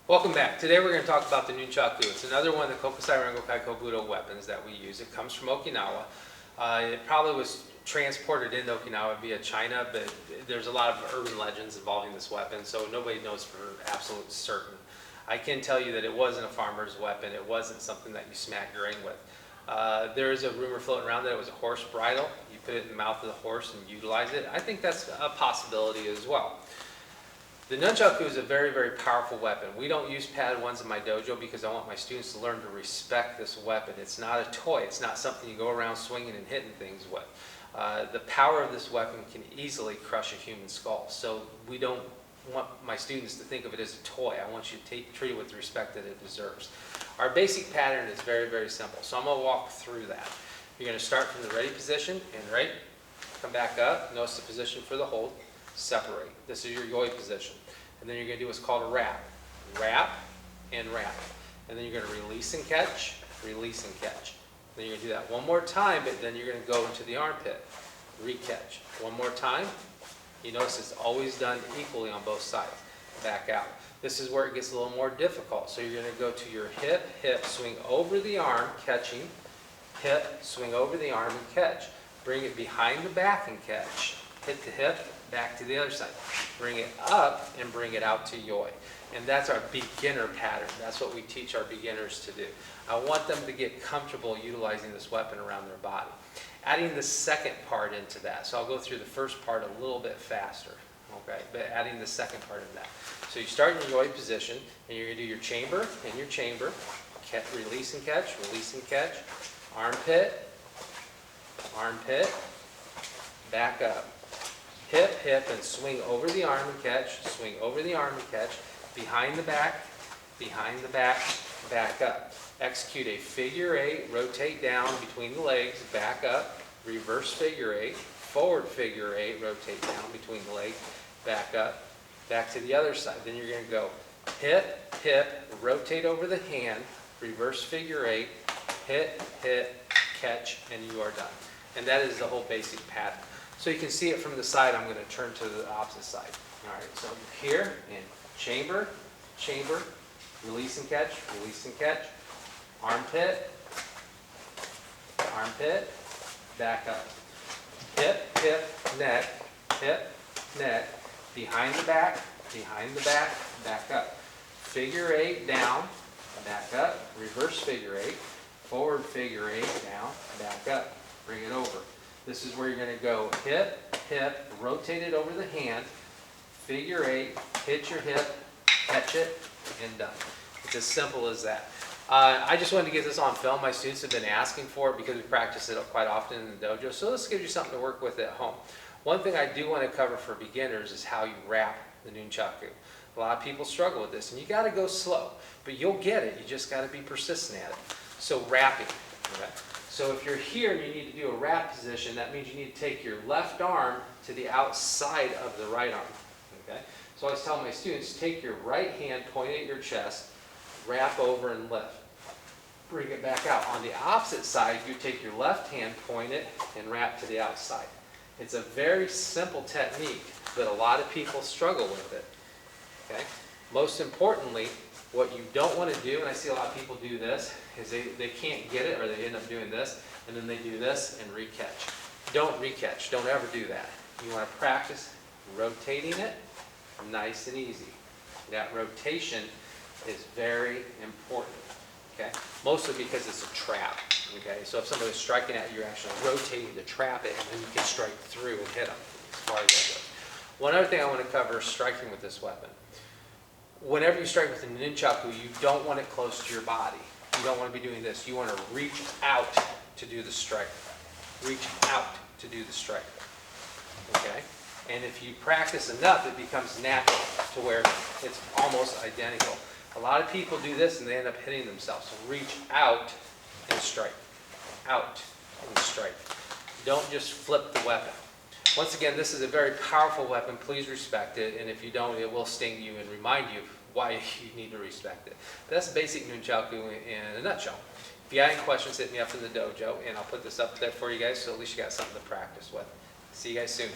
Welcome back. Today we're going to talk about the Nunchaku. It's another one of the Kokusai Rengokai Kobudo weapons that we use. It comes from Okinawa. It probably was transported into Okinawa via China, but there's a lot of urban legends involving this weapon, so nobody knows for absolute certain. I can tell you that it wasn't a farmer's weapon. It wasn't something that you smack your ring with. There is a rumor floating around that it was a horse bridle. You put it in the mouth of the horse and utilize it. I think that's a possibility as well. The Nunchaku is a very, very powerful weapon. We don't use padded ones in my dojo because I want my students to learn to respect this weapon. It's not a toy. It's not something you go around swinging and hitting things with. The power of this weapon can easily crush a human skull. So we don't want my students to think of it as a toy. I want you to treat it with the respect that it deserves. Our basic pattern is very, very simple. So I'm going to walk through that. You're going to start from the ready position and right, come back up. Notice the position for the hold. Separate. This is your yoi position. And then you're going to do what's called a wrap. Wrap and wrap. And then you're going to release and catch, release and catch. Then you're going to do that one more time, but then you're going to go into the armpit. Re-catch. One more time. You notice it's always done equally on both sides. Back out. This is where it gets a little more difficult. So you're going to go to your hip, hip, swing over the arm, catching. Hip, swing over the arm and catch. Bring it behind the back and catch. Hit the hip, back to the other side. Bring it up and bring it out to yoi. And that's our beginner pattern. That's what we teach our beginners to do. I want them to get comfortable utilizing this weapon around their body. Adding the second part into that. So I'll go through the first part a little bit faster. Okay, but adding the second part of that. So you start in your yoi position and you're going to do your chamber and your chamber. Release and catch, release and catch. Armpit, armpit, back up. Hip, hip, and swing over the arm and catch, swing over the arm and catch, behind the back, back up. Execute a figure eight, rotate down between the legs, back up, reverse figure eight, forward figure eight, rotate down between the legs, back up, back to the other side. Then you're going to go hip, hip, rotate over the hand, reverse figure eight, hit, hit, catch, and you are done. And that is the whole basic pattern. So you can see it from the side. I'm going to turn to the opposite side. All right, so here in chamber, chamber, release and catch, armpit, armpit, back up. Hip, hip, neck, behind the back, back up. Figure eight down, back up, reverse figure eight, forward figure eight down, back up, bring it over. This is where you're going to go hip, hip, rotate it over the hand, figure eight, hit your hip, catch it, and done. It's as simple as that. I just wanted to get this on film. My students have been asking for it because we practice it quite often in the dojo. So this gives you something to work with at home. One thing I do want to cover for beginners is how you wrap the Nunchaku. A lot of people struggle with this, and you got to go slow, but you'll get it. You just got to be persistent at it. So wrapping. Okay? So if you're here and you need to do a wrap position, that means you need to take your left arm to the outside of the right arm. Okay? So I always tell my students, take your right hand, point it at your chest, wrap over and lift. Bring it back out. On the opposite side, you take your left hand, point it, and wrap to the outside. It's a very simple technique, but a lot of people struggle with it. Okay? Most importantly, what you don't want to do, and I see a lot of people do this, is they can't get it, or they end up doing this, and then they do this and re-catch. Don't re-catch. Don't ever do that. You want to practice rotating it nice and easy. That rotation is very important. Okay? Mostly because it's a trap. Okay? So if somebody's striking at you, you're actually rotating to trap it, and then you can strike through and hit them as far as that goes. One other thing I want to cover is striking with this weapon. Whenever you strike with a Nunchaku, you don't want it close to your body. You don't want to be doing this. You want to reach out to do the strike. Reach out to do the strike. Okay? And if you practice enough, it becomes natural to where it's almost identical. A lot of people do this and they end up hitting themselves. So reach out and strike. Out and strike. Don't just flip the weapon. Once again, this is a very powerful weapon. Please respect it. And if you don't, it will sting you and remind you why you need to respect it. But that's basic Nunchaku in a nutshell. If you have any questions, hit me up in the dojo, and I'll put this up there for you guys, so at least you got something to practice with. See you guys soon.